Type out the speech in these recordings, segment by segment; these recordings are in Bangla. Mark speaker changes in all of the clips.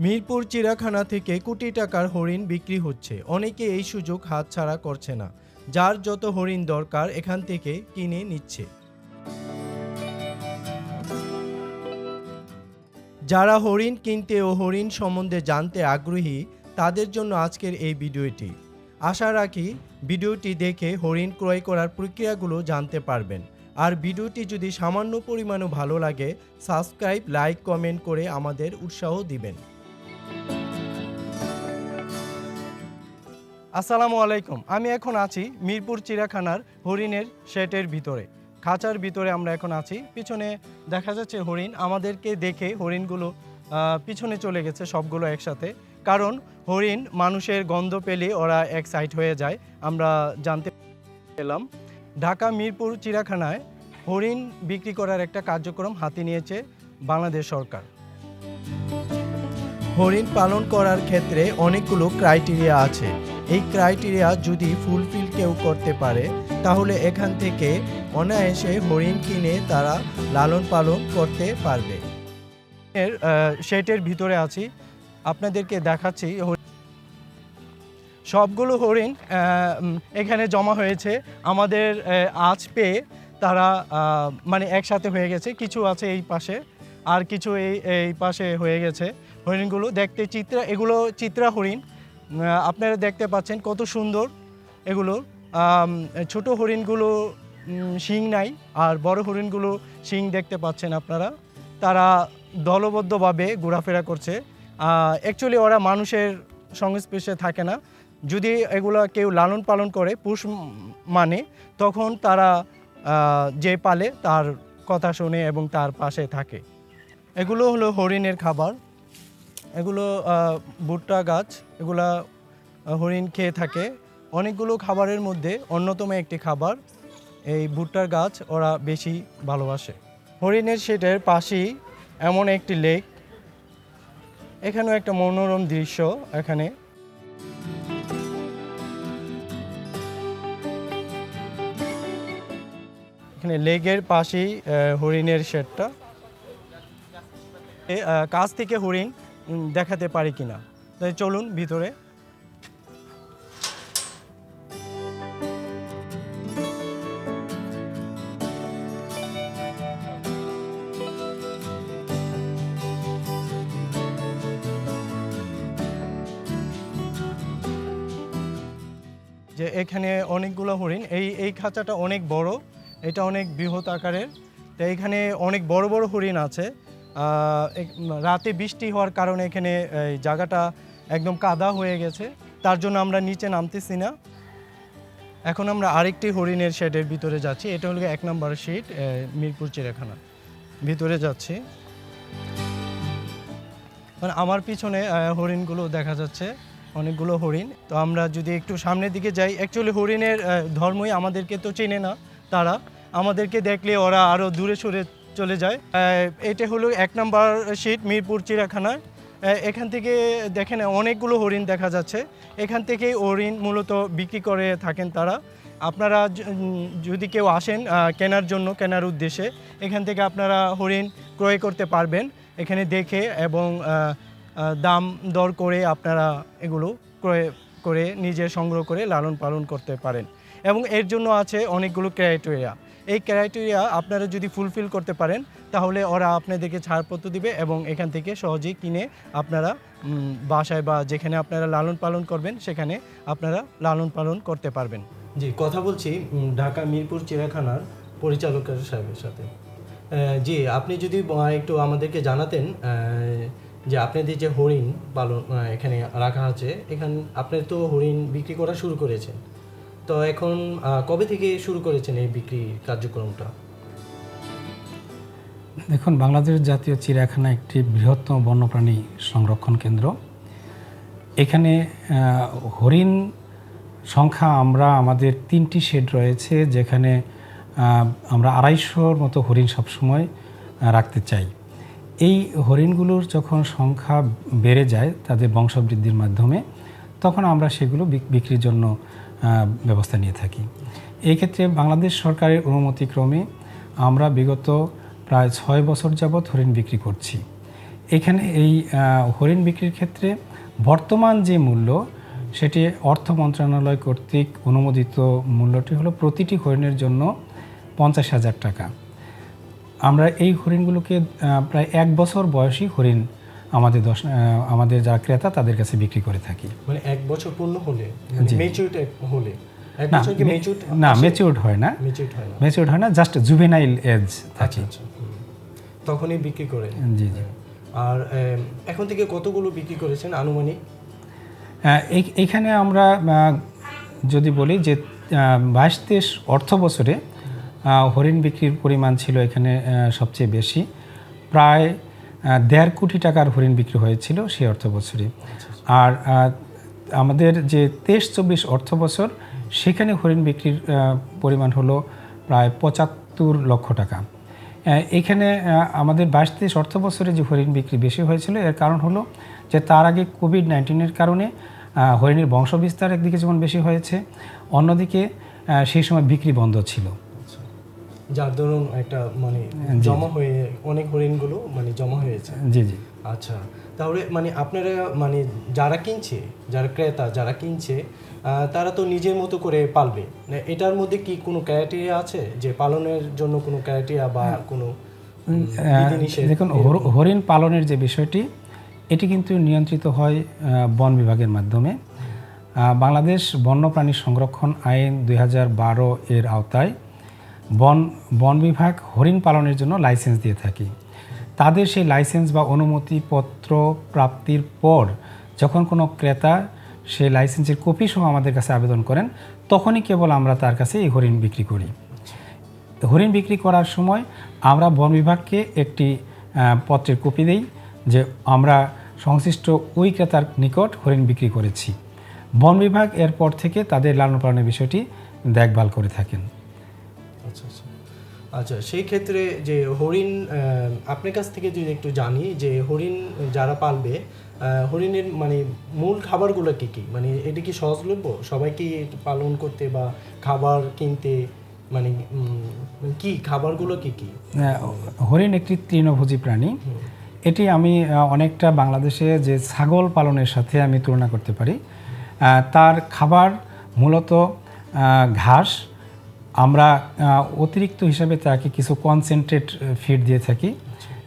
Speaker 1: মিরপুর চিড়িয়াখানা থেকে কোটি টাকার হরিণ বিক্রি হচ্ছে। অনেকে এই সুযোগ হাতছাড়া করছে না। যার যত হরিণ দরকার এখান থেকে কিনে নিচ্ছে। যারা হরিণ কিনতে ও হরিণ সম্বন্ধে জানতে আগ্রহী তাদের জন্য আজকের এই ভিডিওটি। আশা রাখি ভিডিওটি দেখে হরিণ ক্রয় করার প্রক্রিয়াগুলো জানতে পারবেন। আর ভিডিওটি যদি সামান্য পরিমাণও ভালো লাগে সাবস্ক্রাইব, লাইক, কমেন্ট করে আমাদের উৎসাহ দিবেন। আসসালামু আলাইকুম। আমি এখন আছি মিরপুর চিড়িয়াখানার হরিণের শেডের ভিতরে, খাঁচার ভিতরে আমরা এখন আছি। পিছনে দেখা যাচ্ছে হরিণ, আমাদেরকে দেখে হরিণগুলো পিছনে চলে গেছে সবগুলো একসাথে। কারণ হরিণ মানুষের গন্ধ পেলে ওরা এক সাইড হয়ে যায়, আমরা জানতে পেলাম। ঢাকা মিরপুর চিড়িয়াখানায় হরিণ বিক্রি করার একটা কার্যক্রম হাতে নিয়েছে বাংলাদেশ সরকার। হরিণ পালন করার ক্ষেত্রে অনেকগুলো ক্রাইটেরিয়া আছে। এই ক্রাইটেরিয়া যদি ফুলফিল কেউ করতে পারে তাহলে এখান থেকে অনায়াসে হরিণ কিনে তারা লালন পালন করতে পারবে। শেডের ভিতরে আছি, আপনাদেরকে দেখাচ্ছি। সবগুলো হরিণ এখানে জমা হয়েছে। আমাদের আজ পেয়ে তারা মানে একসাথে হয়ে গেছে। কিছু আছে এই পাশে, আর কিছু এই পাশে হয়ে গেছে। হরিণগুলো দেখতে এগুলো চিত্রা হরিণ। আপনারা দেখতে পাচ্ছেন কত সুন্দর এগুলো। ছোট হরিণগুলো শিং নাই, আর বড় হরিণগুলো শিং দেখতে পাচ্ছেন আপনারা। তারা দলবদ্ধভাবে ঘোরাফেরা করছে। অ্যাকচুয়ালি ওরা মানুষের সংস্পর্শে থাকে না। যদি এগুলো কেউ লালন পালন করে পুষ মানে, তখন তারা যে পালে তার কথা শোনে এবং তার পাশে থাকে। এগুলো হলো হরিণের খাবার। এগুলো ভুট্টা গাছ, এগুলা হরিণ খেয়ে থাকে। অনেকগুলো খাবারের মধ্যে অন্যতম একটি খাবার এই ভুট্টার গাছ ওরা বেশি ভালোবাসে। হরিণের শেডের পাশেই এমন একটি লেক, এখানেও একটা মনোরম দৃশ্য। এখানে লেকের পাশেই হরিণের শেডটা। কাছ থেকে হরিণ দেখাতে পারি কিনা, তাই চলুন ভিতরে। যে এখানে অনেকগুলো হরিণ, এই খাঁচাটা অনেক বড়, এটা অনেক বৃহৎ আকারের। তো এখানে অনেক বড় বড় হরিণ আছে। রাতে বৃষ্টি হওয়ার কারণে এখানে এই জায়গাটা একদম কাদা হয়ে গেছে, তার জন্য আমরা নিচে নামতেছি না। এখন আমরা আরেকটি হরিণের শেডের ভিতরে যাচ্ছি। এটা হলো 1 নম্বর শেড, মিরপুর চিড়িয়াখানা ভিতরে যাচ্ছি। মানে আমার পিছনে হরিণগুলো দেখা যাচ্ছে, অনেকগুলো হরিণ। তো আমরা যদি একটু সামনের দিকে যাই, অ্যাকচুয়ালি হরিণের ধর্মই আমাদেরকে তো চেনে না, তারা আমাদেরকে দেখলে ওরা আরও দূরে সরে চলে যায়। এটা হলো 1 নম্বর শেড মিরপুর চিড়িয়াখানায়। এখান থেকে দেখেন অনেকগুলো হরিণ দেখা যাচ্ছে। এখান থেকেই হরিণ মূলত বিক্রি করে থাকেন তারা। আপনারা যদি কেউ আসেন কেনার উদ্দেশ্যে, এখান থেকে আপনারা হরিণ ক্রয় করতে পারবেন এখানে দেখে, এবং দাম দর করে আপনারা এগুলো ক্রয় করে নিজে সংগ্রহ করে লালন পালন করতে পারেন। এবং এর জন্য আছে অনেকগুলো ক্রাইটেরিয়া। এই ক্রাইটেরিয়া আপনারা যদি ফুলফিল করতে পারেন তাহলে ওরা আপনাদেরকে ছাড়পত্র দিবে এবং এখান থেকে সহজেই কিনে আপনারা বাসায় বা যেখানে আপনারা লালন পালন করবেন সেখানে আপনারা লালন পালন করতে পারবেন। জি, কথা বলছি ঢাকা মিরপুর চিড়িয়াখানার পরিচালকের সাহেবের সাথে। জি, আপনি যদি একটু আমাদেরকে জানাতেন যে আপনাদের যে হরিণ পালন এখানে রাখা আছে, আপনি তো হরিণ বিক্রি করা শুরু করেছেন, তো এখন কবে থেকে শুরু করেছেন এই বিক্রি কার্যক্রমটা?
Speaker 2: দেখুন, বাংলাদেশ জাতীয় চিড়িয়াখানা একটি বৃহত্তম বন্যপ্রাণী সংরক্ষণ কেন্দ্র। এখানে হরিণ সংখ্যা আমাদের 3টি শেড রয়েছে, যেখানে আমরা 250-র মতো হরিণ সবসময় রাখতে চাই। এই হরিণগুলোর যখন সংখ্যা বেড়ে যায় তাদের বংশবৃদ্ধির মাধ্যমে, তখন আমরা সেগুলো বিক্রির জন্য ব্যবস্থা নিয়ে থাকি। এই ক্ষেত্রে বাংলাদেশ সরকারের অনুমতিক্রমে আমরা বিগত প্রায় 6 বছর যাবৎ হরিণ বিক্রি করছি। এখানে এই হরিণ বিক্রির ক্ষেত্রে বর্তমান যে মূল্য সেটি অর্থ মন্ত্রণালয় কর্তৃক অনুমোদিত মূল্যটি হলো প্রতিটি হরিণের জন্য 50,000 টাকা। আমরা এই হরিণগুলোকে প্রায় 1 বছর বয়সী হরিণ আমাদের যারা ক্রেতা তাদের কাছে বিক্রি করে থাকি।
Speaker 1: মানে 1 বছর পূর্ণ হলে ম্যাচিউরড হলে
Speaker 2: ম্যাচিউরড হয় না, ম্যাচিউরড হয় না, জাস্ট জুভেনাইল এজ থাকে,
Speaker 1: তখনই বিক্রি করে।
Speaker 2: জি জি।
Speaker 1: আর এখন থেকে কতগুলো বিক্রি করেছেন আনুমানিক?
Speaker 2: এইখানে আমরা যদি বলি যে 22-23 অর্থ বছরে হরিণ বিক্রির পরিমাণ ছিল এখানে সবচেয়ে বেশি, প্রায় 1.5 কোটি টাকার হরিণ বিক্রি হয়েছিল সেই অর্থ বছরে। আর আমাদের যে 23-24 অর্থ বছর সেখানে হরিণ বিক্রির পরিমাণ হলো প্রায় 75 লক্ষ টাকা। এখানে আমাদের 22-23 অর্থ বছরে যে হরিণ বিক্রি বেশি হয়েছিল এর কারণ হলো যে তার আগে কোভিড-19-এর কারণে হরিণের বংশবিস্তার একদিকে যেমন বেশি হয়েছে, অন্যদিকে সেই সময় বিক্রি বন্ধ ছিল,
Speaker 1: যার দরুন একটা মানে জমা হয়ে অনেক হরিণগুলো মানে জমা হয়েছে।
Speaker 2: জি জি।
Speaker 1: আচ্ছা, তাহলে মানে আপনারা মানে যারা কিনছে, যারা ক্রেতা যারা কিনছে তারা তো নিজের মতো করে পালবে, এটার মধ্যে কি কোনো ক্রাইটেরিয়া আছে যে পালনের জন্য কোনো ক্রাইটেরিয়া বা কোনো বিধিনিষেধ?
Speaker 2: দেখুন, হরিণ পালনের যে বিষয়টি এটি কিন্তু নিয়ন্ত্রিত হয় বন বিভাগের মাধ্যমে। বাংলাদেশ বন্যপ্রাণী সংরক্ষণ আইন 2012 এর আওতায় বন বিভাগ হরিণ পালনের জন্য লাইসেন্স দিয়ে থাকে। তাদের সেই লাইসেন্স বা অনুমতিপত্র প্রাপ্তির পর যখন কোনো ক্রেতা সেই লাইসেন্সের কপি সহ আমাদের কাছে আবেদন করেন, তখনই কেবল আমরা তার কাছে এই হরিণ বিক্রি করি। হরিণ বিক্রি করার সময় আমরা বন বিভাগকে একটি পত্রের কপি দেই যে আমরা সংশ্লিষ্ট ওই ক্রেতার নিকট হরিণ বিক্রি করেছি। বন বিভাগ এরপর থেকে তাদের লালন পালনের বিষয়টি দেখভাল করে থাকেন।
Speaker 1: আচ্ছা আচ্ছা আচ্ছা, সেই ক্ষেত্রে যে হরিণ আপনার কাছ থেকে যদি একটু জানি যে হরিণ যারা পালবে, হরিণের মানে মূল খাবারগুলো কী কী, মানে এটা কি সহজলভ্য সবাইকে পালন করতে বা খাবার কিনতে, মানে কি খাবারগুলো কী কী?
Speaker 2: হরিণ একটি তৃণভোজী প্রাণী। এটি আমি অনেকটা বাংলাদেশে যে ছাগল পালনের সাথে আমি তুলনা করতে পারি। তার খাবার মূলত ঘাস, আমরা অতিরিক্ত হিসাবে তাকে কিছু কনসেন্ট্রেট ফিড দিয়ে থাকি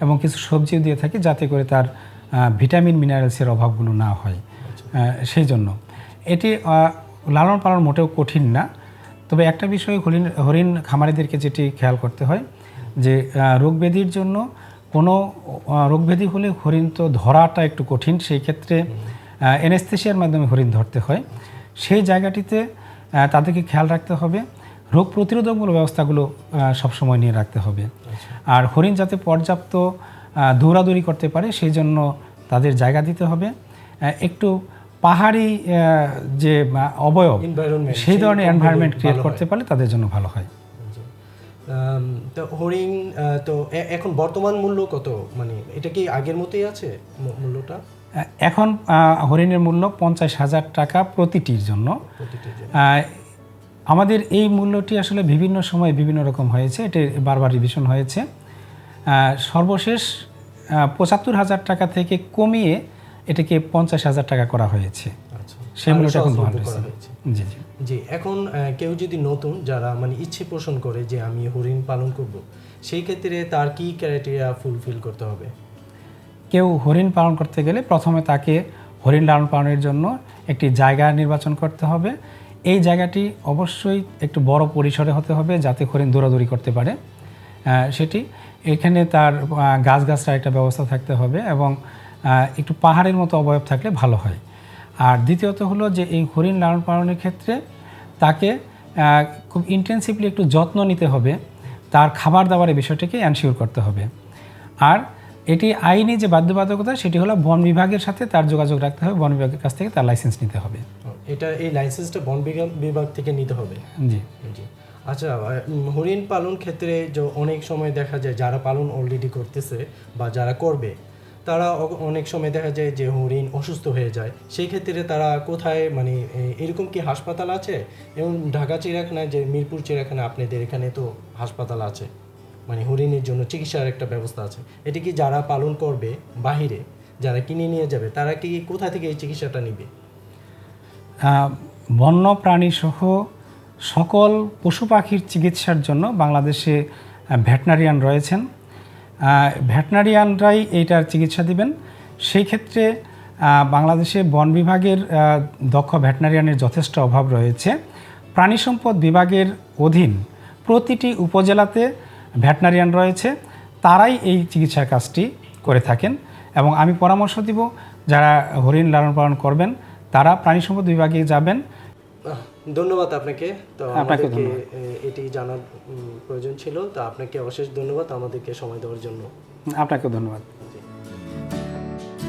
Speaker 2: এবং কিছু সবজিও দিয়ে থাকি যাতে করে তার ভিটামিন মিনারেলসের অভাবগুলো না হয়। সেই জন্য এটি লালন পালন মোটেও কঠিন না। তবে একটা বিষয় হরিণ খামারিদেরকে যেটি খেয়াল করতে হয় যে রোগব্যাধির জন্য কোনো রোগব্যাধি হলে হরিণ তো ধরাটা একটু কঠিন, সেই ক্ষেত্রে অ্যানেস্থেসিয়ার মাধ্যমে হরিণ ধরতে হয়। সেই জায়গাটিতে তাদেরকে খেয়াল রাখতে হবে, রোগ প্রতিরোধকমূলক ব্যবস্থাগুলো সবসময় নিয়ে রাখতে হবে। আর হরিণ যাতে পর্যাপ্ত দৌড়াদৌড়ি করতে পারে সেই জন্য তাদের জায়গা দিতে হবে। একটু পাহাড়ি যে অবয়ব সেই ধরনের এনভায়রনমেন্ট ক্রিয়েট করতে পারলে তাদের জন্য ভালো হয়।
Speaker 1: তো হরিণ তো এখন বর্তমান মূল্য কত, মানে এটা কি আগের মতোই আছে মূল্যটা?
Speaker 2: এখন হরিণের মূল্য 50,000 টাকা প্রতিটির জন্য। আমাদের এই মূল্যটি আসলে বিভিন্ন সময় বিভিন্ন রকম হয়েছে, এটি বারবার রিভিশন হয়েছে। সর্বশেষ 75,000 টাকা থেকে কমিয়ে এটাকে 50,000 টাকা করা হয়েছে। সেই মূল্যটা এখন বহাল রয়েছে। জি জি
Speaker 1: জি। এখন কেউ যদি নতুন যারা মানে ইচ্ছে পোষণ করে যে আমি হরিণ পালন করব, সেই ক্ষেত্রে তার কি ক্রাইটেরিয়া ফুলফিল করতে হবে?
Speaker 2: কেউ হরিণ পালন করতে গেলে প্রথমে তাকে হরিণ লালন পালনের জন্য একটি জায়গা নির্বাচন করতে হবে। এই জায়গাটি অবশ্যই একটু বড় পরিসরে হতে হবে যাতে হরিণ দৌড়াদৌড়ি করতে পারে। সেটি এখানে তার গাছগাছরা একটা ব্যবস্থা থাকতে হবে এবং একটু পাহাড়ের মতো অবয়ব থাকলে ভালো হয়। আর দ্বিতীয়ত হলো যে এই হরিণ লালন পালনের ক্ষেত্রে তাকে খুব ইন্টেন্সিভলি একটু যত্ন নিতে হবে, তার খাবার দাবারের বিষয়টাকে এনশিওর করতে হবে। আর এটি আইনি যে বাধ্যবাধকতা সেটি হলো বন বিভাগের সাথে তার যোগাযোগ রাখতে হবে, বন বিভাগের কাছ থেকে তার লাইসেন্স নিতে হবে।
Speaker 1: এটা এই লাইসেন্সটা বন বিভাগ থেকে নিতে হবে?
Speaker 2: জি
Speaker 1: জি। আচ্ছা, হরিণ পালন ক্ষেত্রে যে অনেক সময় দেখা যায় যারা পালন অলরেডি করতেছে বা যারা করবে তারা অনেক সময় দেখা যায় যে হরিণ অসুস্থ হয়ে যায়, সেই ক্ষেত্রে তারা কোথায়, মানে এরকম কি হাসপাতাল আছে? এবং ঢাকা চিড়িয়াখানায় যে মিরপুর চিড়িয়াখানা আপনাদের এখানে তো হাসপাতাল আছে, মানে হরিণের জন্য চিকিৎসার একটা ব্যবস্থা আছে, এটি কি যারা পালন করবে বাহিরে, যারা কিনে নিয়ে যাবে, তারা কি কোথা থেকে এই চিকিৎসাটা নিবে?
Speaker 2: বন্য প্রাণী সহ সকল পশু পাখির চিকিৎসার জন্য বাংলাদেশে ভেটেরিনারিয়ান রয়েছেন। ভেটেরিনারিয়ানরাই এইটার চিকিৎসা দিবেন। সেই ক্ষেত্রে বাংলাদেশে বন বিভাগের দক্ষ ভেটেরিনারিয়ানের যথেষ্ট অভাব রয়েছে। প্রাণী সম্পদ বিভাগের অধীন প্রতিটি উপজেলাতে ভেটেরিনারিয়ান রয়েছে, তারাই এই চিকিৎসার কাজটি করে থাকেন। এবং আমি পরামর্শ দিব যারা হরিণ লালন পালন করবেন তারা প্রাণী সম্পদ বিভাগে যাবেন।
Speaker 1: ধন্যবাদ আপনাকে। তো
Speaker 2: আপনাকে
Speaker 1: আমাদেরকে এটি জানার প্রয়োজন ছিল, তো আপনাকে অশেষ ধন্যবাদ আমাদেরকে সময় দেওয়ার জন্য।
Speaker 2: আপনাকে ধন্যবাদ।